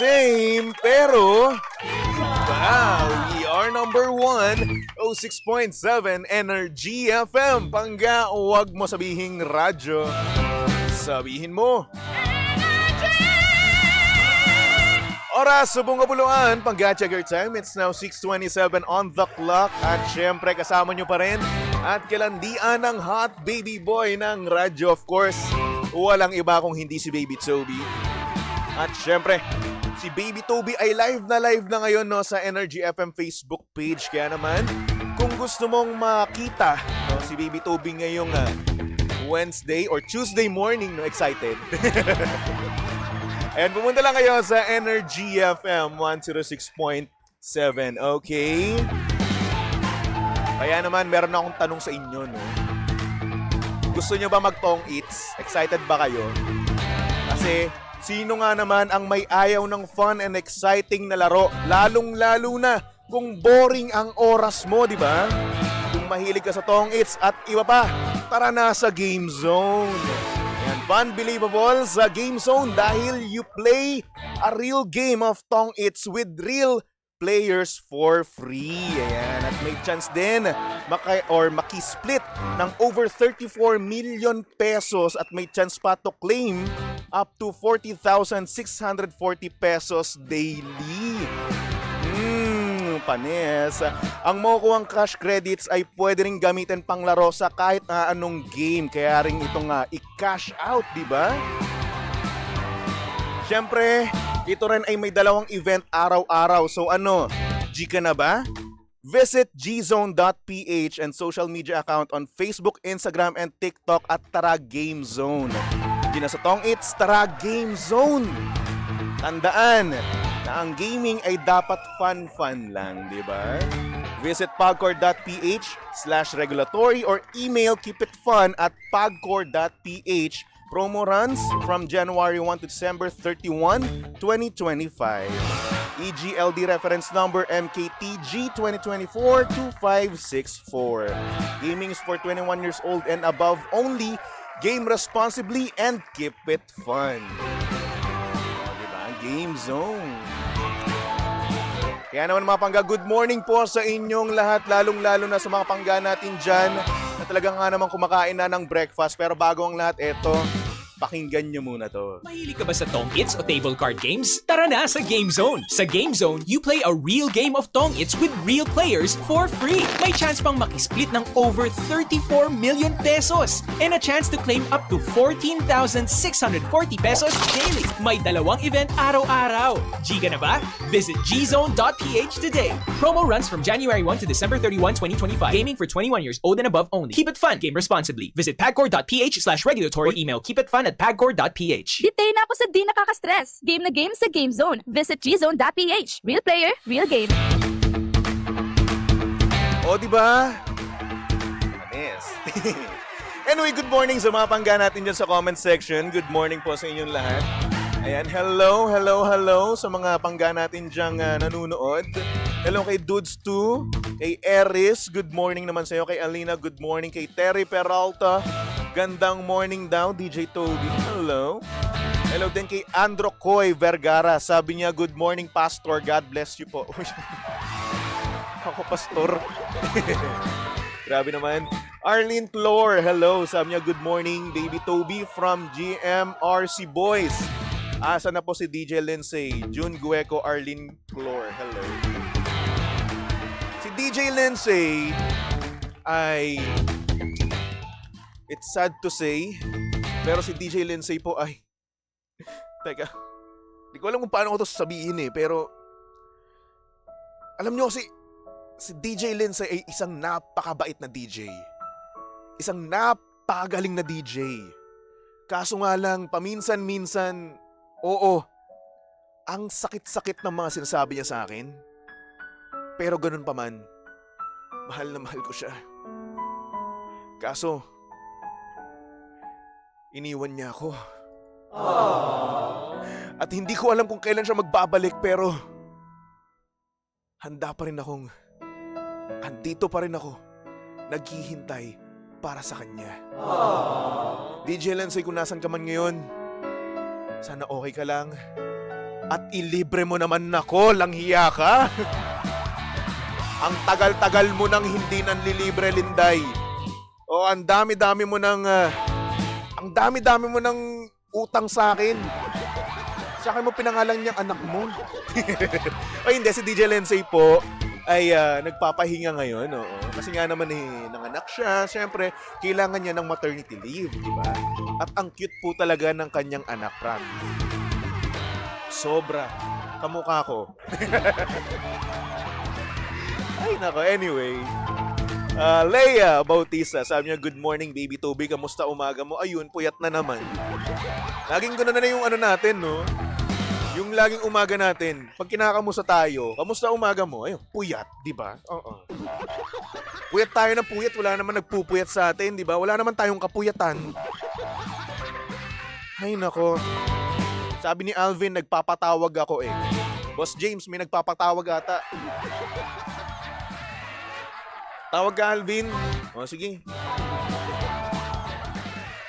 same, pero wow, we are number 1, 06.7 Energy FM. Pangga, huwag mo sabihing radyo. Sabihin mo. Oras sa Bungabuluan, Pangga, check your time. It's now 6:27 on the clock. At syempre, kasama nyo pa rin at kilandian ng hot baby boy ng radyo. Of course, walang iba kung hindi si Baby Toby. At syempre, si Baby Toby ay live na ngayon no, sa Energy FM Facebook page. Kaya naman, kung gusto mong makita no, si Baby Toby ngayong Wednesday or Tuesday morning, no, excited. And pumunta lang kayo sa Energy FM 106.7, okay? Kaya naman, meron akong tanong sa inyo, no? Gusto nyo ba mag-tong eats? Excited ba kayo? Kasi, sino nga naman ang may ayaw ng fun and exciting na laro? Lalong-lalo na kung boring ang oras mo, di ba? Kung mahilig ka sa tong eats at iba pa, tara na sa Game Zone. Ayan, Funbelievable sa Game Zone dahil you play a real game of tong eats with real players for free. Ayan, at may chance din maki-split ng over 34 million pesos at may chance pa to claim up to 40,640 pesos daily. Panes. Ang makukuhang cash credits ay pwede ring gamitin panglaro sa kahit anong game. Kaya rin itong i-cash out, di ba? Siyempre, ito rin ay may dalawang event araw-araw. So ano, G ka na ba? Visit gzone.ph and social media account on Facebook, Instagram, and TikTok at Tara Game Zone. Di na sa Tong Eats, Tara Game Zone. Tandaan na ang gaming ay dapat fun lang, di ba? Visit pagcore.ph/regulatory or email keepitfun@pagcore.ph. Promo runs from January 1 to December 31, 2025. EGLD reference number MKTG 2024-2564. Gaming is for 21 years old and above only. Game responsibly and keep it fun. Game Zone. Kaya naman mga pangga, good morning po sa inyong lahat, lalong-lalo na sa mga pangga natin dyan na talagang nga naman kumakain na ng breakfast. Pero bago ang lahat, eto, pakinggan nyo muna to. Mahilig ka ba sa Tong Its o table card games? Tara na sa Game Zone! Sa Game Zone, you play a real game of Tong Its with real players for free. May chance pang makisplit ng over 34 million pesos and a chance to claim up to 14,640 pesos daily. May dalawang event araw-araw. G ka na ba? Visit gzone.ph today. Promo runs from January 1 to December 31, 2025. Gaming for 21 years old and above only. Keep it fun. Game responsibly. Visit pagcore.ph/regulatory or email keepitfun@pagcore.ph. Ditay na ako sa di nakaka-stress. Game na game sa Game Zone. Visit gzone.ph. Real player, real game. O, diba? Panis. Anyway, good morning sa mga pangga natin dyan sa comment section. Good morning po sa inyong lahat. Ayan, hello sa mga pangga natin dyang nanunood. Hello kay Dudes2, kay Eris, good morning naman sa'yo. Kay Alina, good morning. Kay Terry Peralta, gandang morning daw. DJ Toby, hello. Hello din kay Andro Coy Vergara. Sabi niya, good morning Pastor, God bless you po. Ako Pastor. Grabe naman. Arlene Clore, hello. Sabi niya, good morning Baby Toby from GMRC Boys. Asa na po si DJ Lindsay? June Gueco, Arlene Clore, hello. Si DJ Lindsay ay, it's sad to say, pero si DJ Lindsay po ay, teka, di ko alam kung paano ko ito sabihin pero alam nyo kasi, si DJ Lindsay ay isang napakabait na DJ. Isang napakagaling na DJ. Kaso nga lang, paminsan-minsan, oo, ang sakit-sakit ng mga sinasabi niya sa akin. Pero ganun pa man, mahal na mahal ko siya. Kaso, iniwan niya ako. At hindi ko alam kung kailan siya magbabalik, pero andito pa rin ako, naghihintay para sa kanya. DJ Lensay, kung nasan ka man ngayon, sana okay ka lang At ilibre mo naman ako, langhiya ka. Ang tagal-tagal mo nang hindi nanlilibre, Linday. O, ang dami-dami mo nang utang sa akin. Sa akin mo pinangalan niyang anak mo. O hindi, si DJ Lensay po ay nagpapahinga ngayon. Oo. Kasi nga naman nanganak siya. Siyempre, kailangan niya ng maternity leave, di ba? At ang cute po talaga ng kanyang anak, promise. Sobra. Kamukha ko. Ay, nako. Anyway. Leia Bautista, sabi niya, good morning, baby Toby. Kamusta umaga mo? Ayun, puyat na naman. Laging gano'n na yung ano natin, no? Yung laging umaga natin. Pag kinakamusta tayo, kamusta umaga mo? Ayun, puyat, di ba? Oo. Puyat tayo ng puyat. Wala naman nagpupuyat sa atin, di ba? Wala naman tayong kapuyatan. Ay, nako. Sabi ni Alvin, nagpapatawag ako eh. Boss James, may nagpapatawag ata. Tawag ka, Alvin. O, sige.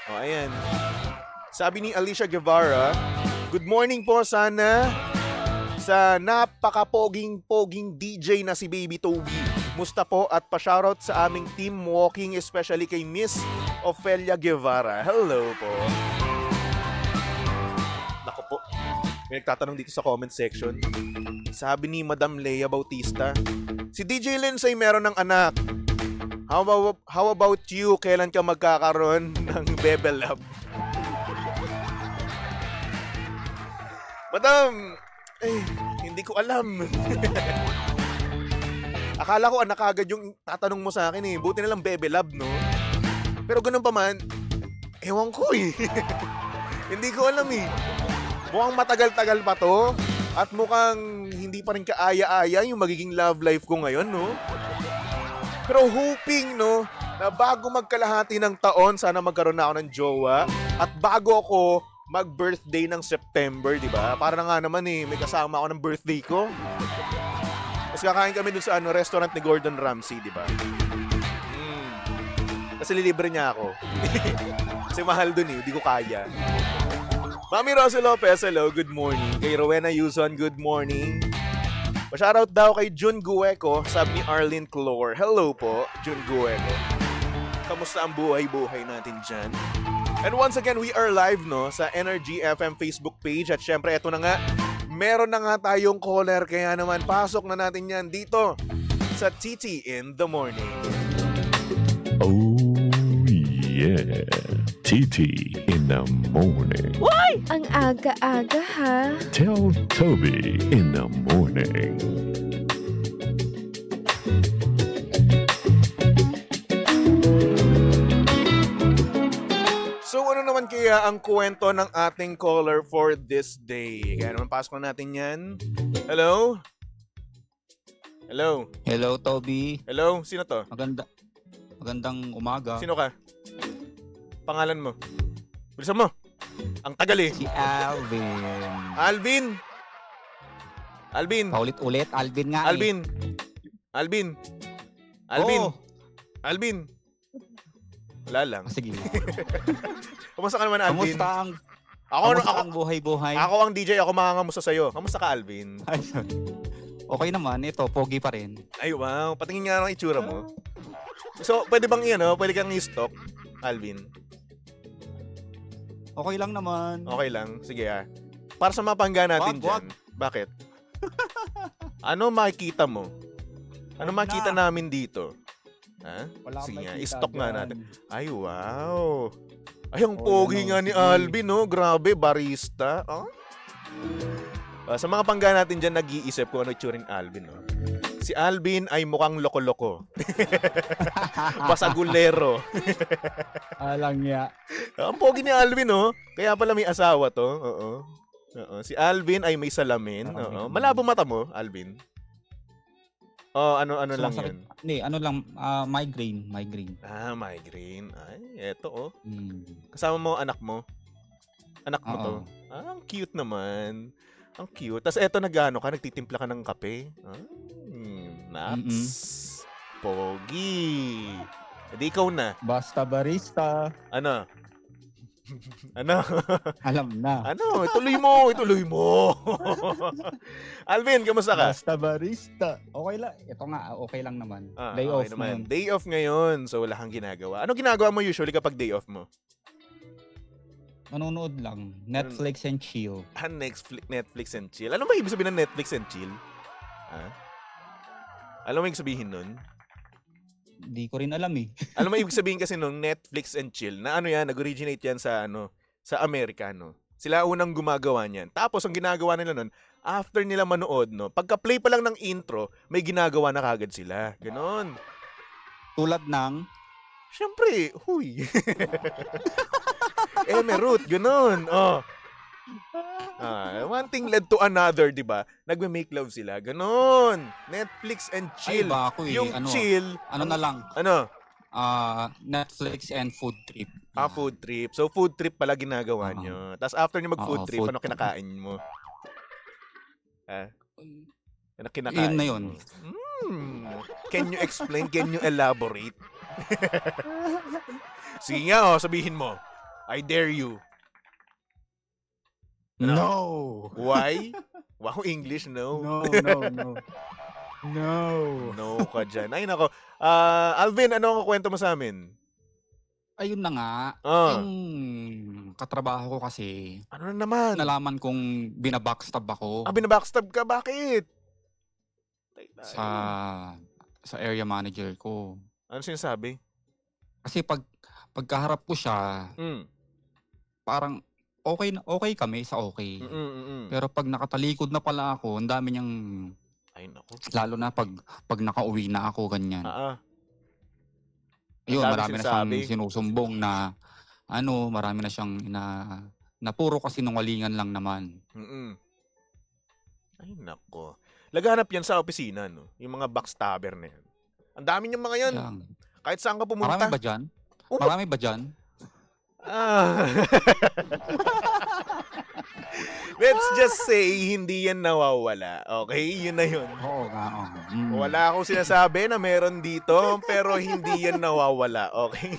O, ayan. Sabi ni Alicia Guevara, good morning po sana sa napaka-poging DJ na si Baby Toby. Musta po at pa-shoutout sa aming team walking, especially kay Miss Ofelia Guevara. Hello po. Nako po. May nagtatanong dito sa comment section. Sabi ni Madam Leia Bautista, si DJ Lensay meron ng anak. How about you? Kailan ka magkakaroon ng Bebe Love? Madam, hindi ko alam. Akala ko anak agad yung tatanong mo sa akin eh. Buti na lang Bebe Love, no? Pero ganun pa man, ewan ko eh. Hindi ko alam eh. Mukhang matagal-tagal pa to. At mukhang hindi pa rin kaaya-aya yung magiging love life ko ngayon, no? Pero hoping, no, na bago magkalahati ng taon, sana magkaroon na ako ng jowa. At bago ako mag-birthday ng September, di ba? Para na nga naman eh, may kasama ako ng birthday ko. Tapos kakain kami dun sa restaurant ni Gordon Ramsay, di ba? Kasi lilibre niya ako. Kasi mahal dun eh, hindi ko kaya. Mami Rosie Lopez, hello, good morning. Kay Rowena Yuson, good morning. Pa-shoutout daw kay Jun Gueco, sabi ni Arlene Clore. Hello po, Jun Gueco. Kamusta ang buhay-buhay natin dyan? And once again, we are live, no, sa Energy FM Facebook page. At syempre, eto na nga, meron na nga tayong caller. Kaya naman, pasok na natin yan dito sa TT in the Morning. Oh, yeah. TT in the morning. Ang aga-aga ha. Tell Toby in the morning. So ano naman kaya ang kwento ng ating caller for this day? Kaya naman pasok na natin yan. Hello? Hello? Hello, Toby. Hello? Sino to? Magandang umaga. Sino ka? Pangalan mo? Bilisan mo. Ang tagal eh. Si Alvin. Alvin? Alvin? Paulit-ulit, Alvin nga Alvin? Alvin? Alvin? Oh. Alvin? Wala lang. Sige. Kamusta ka naman, Alvin? Kamusta ang buhay-buhay? Ako ang DJ, ako mangangamusta sa'yo. Kamusta ka, Alvin? Okay naman, ito, pogi pa rin. Ay, wow. Patingin nga ng itsura mo. So, pwede bang pwede kang i-stock, Alvin? Okay lang naman. Okay lang. Sige Para sa mapangga natin dyan. Bakit? Ano makikita mo? Ano makikita namin dito? Ha? Wala Sige nga, makikita i-stock nga dyan. natin. Ay, wow. Ay, ang pogi nga ni Alvin, no? Grabe, barista. Oh? Sa mga pangga natin dyan, nag-iisip ko ano itsura ni Alvin, no? Si Alvin ay mukhang loko-loko. Basagulero. Alang ya. Ang pogi ni Alvin, no? Kaya pala may asawa to. Oo. Si Alvin ay may salamin. Oo. Malabo mata mo, Alvin. Ano lang yan? Hindi, migraine. Migraine. Ay, eto Hmm. Kasama mo anak mo? Anak mo Oo. to? Ang cute naman. Ang cute. Tapos eto nagtitimpla ka ng kape. Nuts. Pogi. Hindi ikaw na. Basta barista. Ano? Ano? Alam na. Ano? Ituloy mo, ituloy mo. Alvin, kamusta ka? Basta barista. Okay lang. Ito nga, okay lang naman. Day okay off naman. naman. Day off ngayon, so wala kang ginagawa. Ano ginagawa mo usually kapag day off mo? Manonood lang. Netflix and chill. Netflix and chill. Ano ba ibig sabihin ng Netflix and chill? Alam mo ibig sabihin nun? Di ko rin alam eh. Alam mo ibig sabihin kasi nung Netflix and chill, na ano yan, nag-originate yan sa sa Amerikano. Sila unang gumagawa niyan. Tapos ang ginagawa nila nun, after nila manood, pagka-play pa lang ng intro, may ginagawa na kagad sila. Ganon. Tulad ng Siyempre, huy. Emerald, ganon. Oh. One thing led to another, di ba? Nagme-make love sila. Ganon. Netflix and chill. Ay, ba ako eh. Yung Ano, chill. ano na lang. Ano? Netflix and food trip. Food trip. So, food trip pala ginagawa Oo. nyo. Tapos after nyo mag-food Oo, trip, food ano trip. kinakain mo? Ano kinakain Yun na yun. mo? Can you explain? Can you elaborate? Sige nga, sabihin mo. I dare you. No! Why? Wow, English, no? No. No ka dyan. Ay, nako. Alvin, ano ang kwento mo sa amin? Ayun na nga. Ah. Yung katrabaho ko kasi, Ano na naman? nalaman kong binabackstab ako Binabackstab ka? Bakit? sa area manager ko. Ano sinasabi? Kasi pagkaharap ko siya, parang okay kami sa okay. Pero pag nakatalikod na pala ako, ang dami niyang, Ay, nako. lalo na pag nakauwi na ako, ganyan. Yun, Ang dami marami na siyang sinasabi. sinusumbong na, marami na siyang na puro kasinungalingan lang naman. Ay, nako. Laganap yan sa opisina, no? Yung mga backstabber na yan. Ang dami niyang mga yan. Yan. Kahit saan ka pumunta. Marami ba dyan? Oo. Marami ba dyan? Let's just say, hindi yan nawawala. Okay? Yun na yun. Oo nga. Wala akong sinasabi na meron dito, pero hindi yan nawawala. Okay?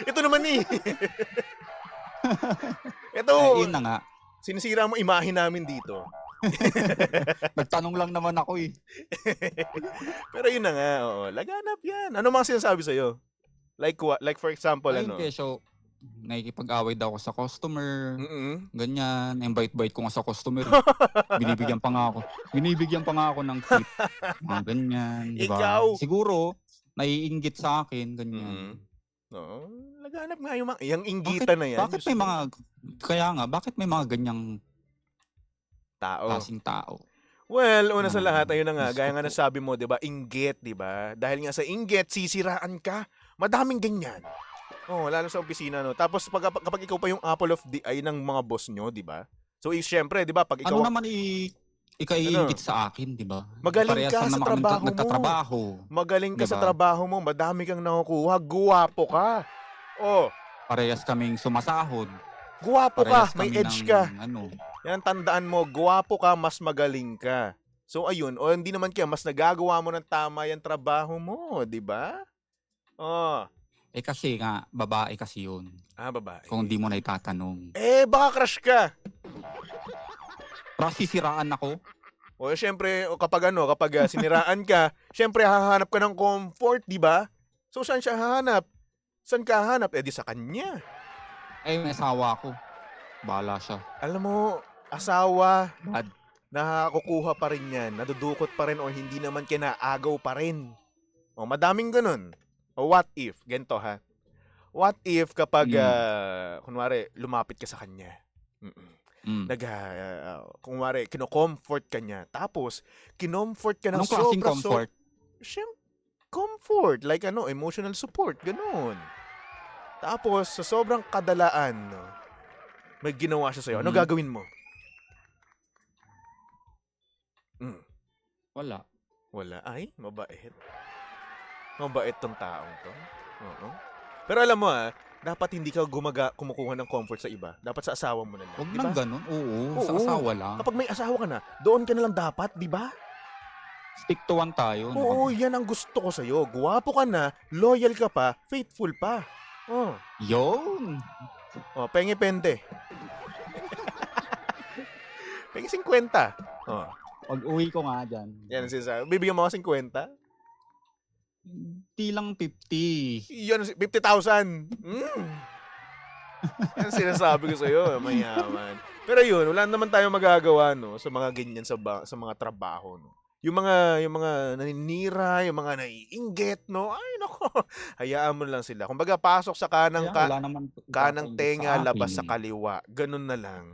Ito naman eh. Ito, Yun na nga. sinisira mo imahe namin dito. Nagtanong lang naman ako eh. Pero yun na nga, oo. Laganap yan. Ano mga sinasabi sa'yo? Like what? Like for example, Ayun, ano? kesyo, nakikipag-away daw ako sa customer. Mm-mm. Ganyan. Invite-bite ko nga sa customer. Binibigyan pa nga ako ng tip. Mga ganyan. Diba? Ikaw! Siguro, naiinggit sa akin. Ganyan. Oo. Laganap nga yung inggitan na yan. Bakit may mga, kaya nga, bakit may mga ganyang tao? klaseng tao? Well, una sa lahat, ayun na nga, Diyos gaya ko nga po. nasabi mo, 'di ba? Inggit, 'di ba? Dahil nga sa inggit, sisiraan ka. Madaming ganyan. Oh, lalo sa opisina, no. Tapos kapag ikaw pa yung apple of the eye ng mga boss nyo, 'di ba? So, syempre, 'di ba, pag ikaw Ano naman ikaiingit sa akin, di ba? Magaling Parehas ka lang sa naman kami trabaho mo. nagtatrabaho. magaling ka sa Diba? trabaho mo, madami kang nakukuha, guwapo ka. Oh, Parehas kaming sumasahod. guwapo ka, Parehas may kami edge ka. Ano, Yan, tandaan mo, guwapo ka, mas magaling ka. So, ayun, o hindi naman kaya, mas nagagawa mo ng tama yung trabaho mo, di ba? Oh, kasi nga, babae kasi yun. babae. Kung di mo na itatanong. Baka crush ka. Para sisiraan ako. O, syempre, kapag siniraan ka, syempre, hahanap ka ng comfort, di ba? So, saan siya hahanap? Saan ka hahanap? Di sa kanya. May asawa ko. Bahala siya. Alam mo, asawa, Bad. nakakukuha pa rin yan, nadudukot pa rin, o hindi naman kinaagaw pa rin. O, madaming ganun. O, what if? Ganito, ha? What if kapag, kunwari, lumapit ka sa kanya? Kunwari, kino-comfort ka niya. Tapos, kinomfort ka ng Anong klaseng sobra. comfort? Comfort. Like, emotional support. Ganun. Tapos, sa sobrang kadalaan, may ginawa siya sa'yo. Ano gagawin mo? Wala. Wala. Ay, mabait. Mabait tong taong to. Oo. Pero alam mo dapat hindi ka kumukuha ng comfort sa iba. Dapat sa asawa mo na lang. Huwag Di ba? lang ganun. Oo, sa Oo. asawa lang. Kapag may asawa ka na, doon ka na lang dapat, di ba? Stick to one tayo. Oo, yan ang gusto ko sa'yo. Guwapo ka na, loyal ka pa, faithful pa. Oh. Yun. Oh, pengi pende. Pengi 50. Oh, Pag uwi ko nga dyan. yan ang sinasabi. Bibigyan mo ako 50? Di lang 50. Yun, 50,000. Yan ang sinasabi ko sa'yo, mayaman. Pero yun, wala naman tayong magagawa, no, sa mga ganyan sa mga trabaho, no. Yung mga naninira, yung mga naiinggit, no. Ay, nako. Hayaan mo lang sila. Kumbaga, pasok sa Kaya wala naman kanang ipapaulit tenga, sa labas sa akin. kaliwa. Ganun na lang.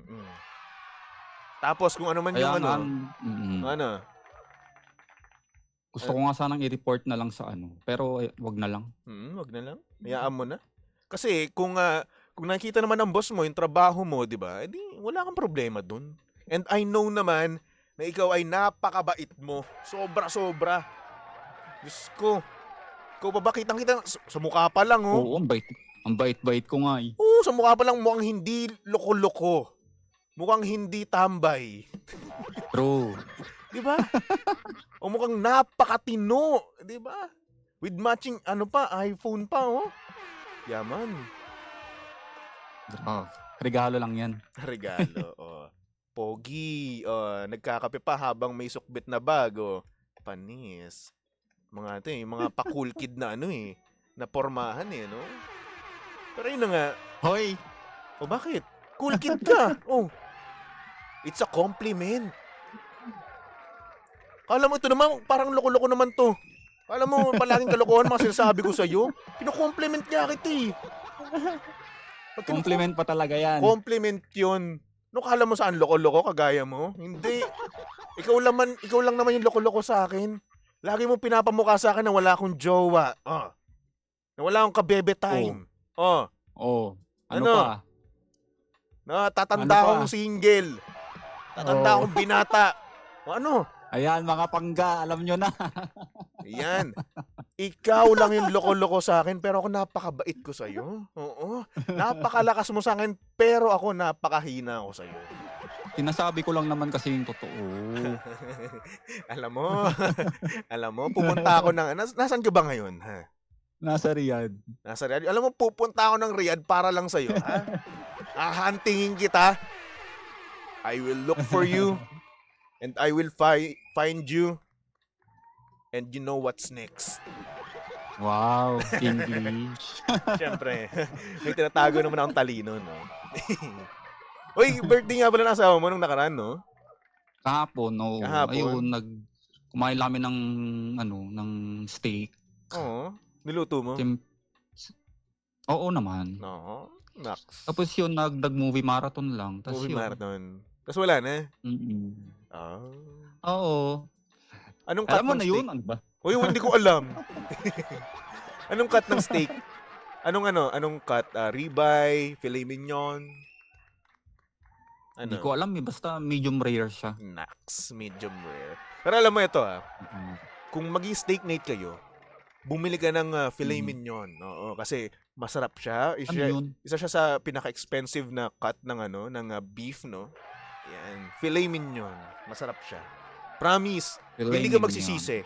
Tapos kung ano man Kaya yung nga, ano, gusto ko nga sanang i-report na lang sa ano. Pero wag na lang. wag na lang. Hayaan mo na. Kasi kung nakikita naman ng boss mo yung trabaho mo, 'di ba? Edi wala kang problema dun. And I know naman na ikaw ay napakabait mo. Sobra-sobra. Diyos ko. Ikaw pa ba kitang-kita sa mukha pa lang, oh. Oo, ang bait-bait ko nga eh. Oo, sa mukha pa lang mukhang hindi loko-loko. Mukhang hindi tambay. True. 'Di ba? O mukhang napakatino, 'di ba? With matching iPhone pa, oh. Yaman. Regalo lang yan. Regalo, oh. Pogi, nagkakape pa habang may sukbit na bag, oh. Panis. Yung mga pa-cool kid na na pormahan no? Pero yun na nga, Hoy! o bakit? Cool kid ka, oh. It's a compliment. Kala mo ito naman, parang loko-loko naman to. Kala mo, palaging kalokohan mga sinasabi ko sa'yo. Kino-compliment niya kita eh. Compliment pa talaga yan. Compliment yun. No, kala mo saan loko-loko kagaya mo? Hindi. Ikaw lang naman yung loko-loko sa akin. Lagi mo pinapamukha sa akin na wala akong jowa. Na wala akong kabebe time. Oh. Ano Ano? pa? Na tatanda Ano pa? akong single. Tatanda akong binata. O ano? Ayan, mga pangga, alam nyo na. Ayan. Ikaw lang yung loko-loko sa akin, pero ako napakabait ko sa'yo. Oo. Napakalakas mo sa akin, pero ako napakahina ako sa'yo. Sinasabi ko lang naman kasi yung totoo. Alam mo, pupunta ako nasaan ka ba ngayon, ha? Nasa Riyadh. Nasa Riyadh. Alam mo, pupunta ako ng Riyadh para lang sa'yo, ha? Hahantingin kita. I will look for you. And I will find you. And you know what's next. Wow, English. Siyempre, may tinatago naman akong talino, no? Uy, birthday nga pala ng asawa mo nung nakaraan, no? Kahapon, no. Kahapon? Ayun, kumain namin ng steak. Oo. Niluto mo? Oo naman. No. Naks. Tapos yun, nag-movie marathon lang. Tapos Movie yun. marathon. Tapos wala na? Oo. Anong cut Alam mo ng na steak? yun, ano ba? Uy, hindi ko alam. Anong cut ng steak? Anong cut? Ribeye, filet mignon? Hindi ko alam eh, basta medium rare siya. Naks, medium rare. Pero alam mo ito kung maging steak night kayo, bumili ka ng filet mignon. Oo, kasi masarap siya. Isa siya sa pinaka-expensive na cut ng beef, no? Yan, filet mignon. Masarap siya. Promise, hindi ka magsisisi.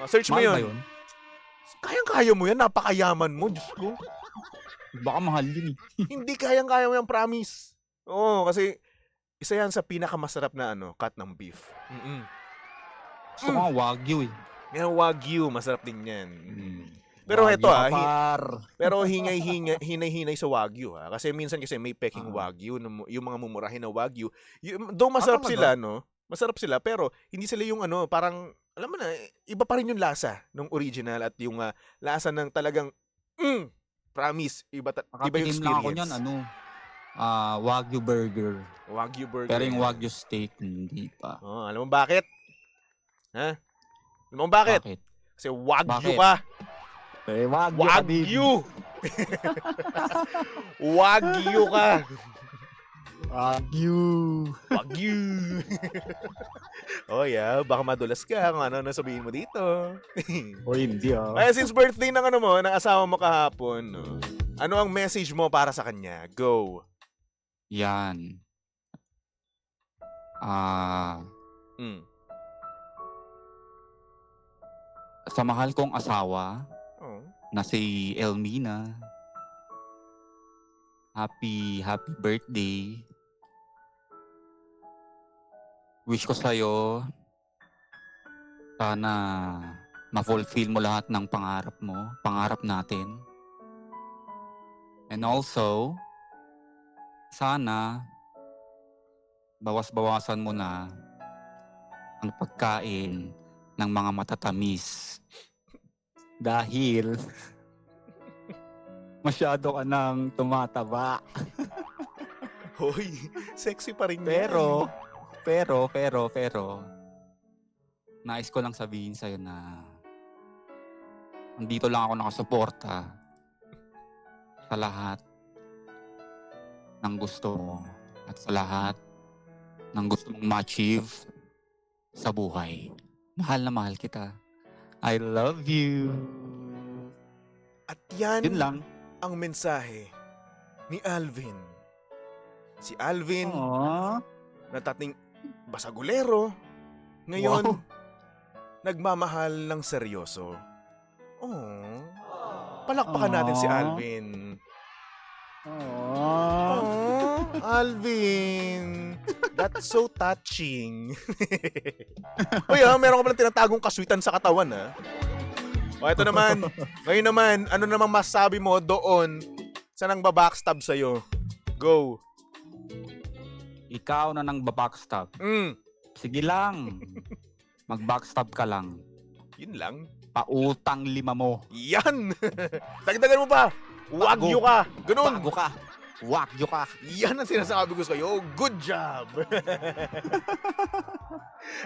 Search mo mahal yun. Kayang-kaya mo yan, napakayaman mo, Diyos ko. Baka mahal yun eh. Hindi kayang-kaya mo yan, promise. Oo, kasi isa yan sa pinakamasarap na cut ng beef. Gusto ko nga Wagyu eh. Yan, Wagyu, masarap din yan. Pero ito pero hinay-hinay sa Wagyu kasi minsan may peking Wagyu, yung mga mumurahin na Wagyu. Though masarap sila, no? Masarap sila, pero hindi sila yung parang, alam mo na, iba pa rin yung lasa ng original at yung lasa ng talagang, promise, iba yung Nakatikim experience. lang ako niyan, Wagyu burger. Wagyu burger. Pero yung Wagyu steak, hindi pa. Alam mo bakit? Ha? Alam mo bakit? Kasi Wagyu Bakit? ka. Wagyu! Wagyu ka. Wagyu! Wagyu! Oh yeah, baka madulas ka kung ano sabihin mo dito. O hindi Kaya since birthday ng ng asawa mo kahapon, no? Ano ang message mo para sa kanya? Go. Yan. Sa mahal kong asawa, na si Elmina, Happy birthday. Wish ko sa'yo, sana ma-fulfill mo lahat ng pangarap natin. And also, sana bawas-bawasan mo na ang pagkain ng mga matatamis. Dahil masyado ka nang tumataba. Hoy, sexy pa rin Pero, nais ko lang sabihin sa'yo na andito lang ako nakasuporta sa lahat ng gusto mo at sa lahat ng gusto mong ma-achieve sa buhay. Mahal na mahal kita. I love you. At yan Yun lang. ang mensahe ni Alvin. Si Alvin, Aww. na dating basagulero, ngayon, Wow. nagmamahal ng seryoso. Oh, palakpakan natin si Alvin. Aww. Oh, Alvin. That's so touching. Uy, meron ka palang tinatagong kaswitan sa katawan, ha? O, ito naman. Ngayon naman, ano namang masabi mo doon sa nang babackstab sa'yo? Go. Ikaw na nang babackstab. Sige lang. Mag-backstab ka lang. Yun lang. Pautang 5 mo. Yan! Dagdagan mo pa! Wagyo ka! Ganun! Bago ka. Wagyo ka. Yan ang sinasabi ko sa'yo. Good job!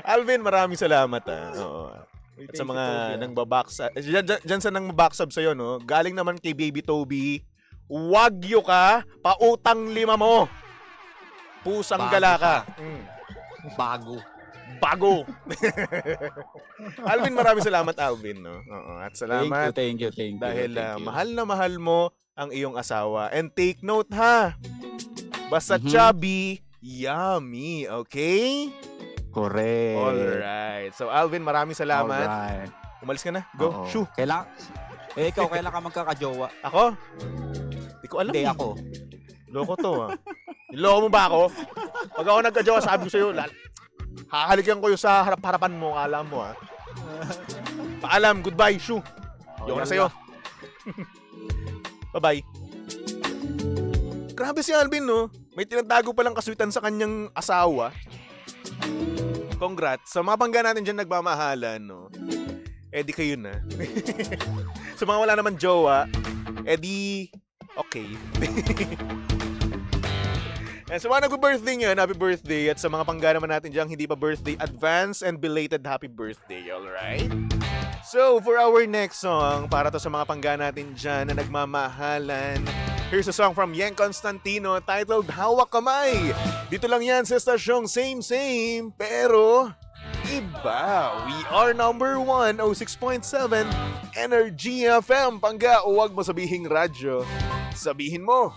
Alvin, maraming salamat, ha. Oo. At sa mga nang babacksab, dyan sa nang babacksab sa'yo, no? Galing naman kay Baby Toby, wagyo ka, pautang 5 mo. Pusang Bago gala ka. Bago. Bago! Alvin, maraming salamat, Alvin, no? Oo. At salamat. Thank you. Dahil Thank you. mahal na mahal mo ang iyong asawa. And take note, ha? Basta Mhm. chubby, yummy. Okay? Correct. Alright. So, Alvin, maraming salamat. Alright. Umalis ka na. Go. Oo. Shoo. Ikaw, kailan ka magkakajowa? Ako? Hindi ko alam. Hindi eh. ako. Loko to, ha? Niloko mo ba ako? Pag ako nagka-jowa, sabi ko sa'yo, hahalikan ko yung sa harap-harapan mo. Alam mo, ha? Paalam. Goodbye. Shoo. Yoko na sa'yo. Bye-bye. Grabe si Alvin, no? May tinatago palang kaswitan sa kanyang asawa. Congrats. Sa mga pangga natin dyan nagmamahalan, no? Eh di kayo na. Sa mga wala naman jowa, eh di okay. And sa mga nag-birthday ngayon, happy birthday. At sa mga pangga naman natin dyan, hindi pa birthday, advance and belated happy birthday, alright? So, for our next song, para to sa mga pangga natin dyan na nagmamahalan, here's a song from Yang Constantino titled Hawak Kamay. Dito lang yan sa stasyong same, pero iba. We are number 1, 06.7, Energy FM. Pangga, o wag mo sabihing radyo. Sabihin mo.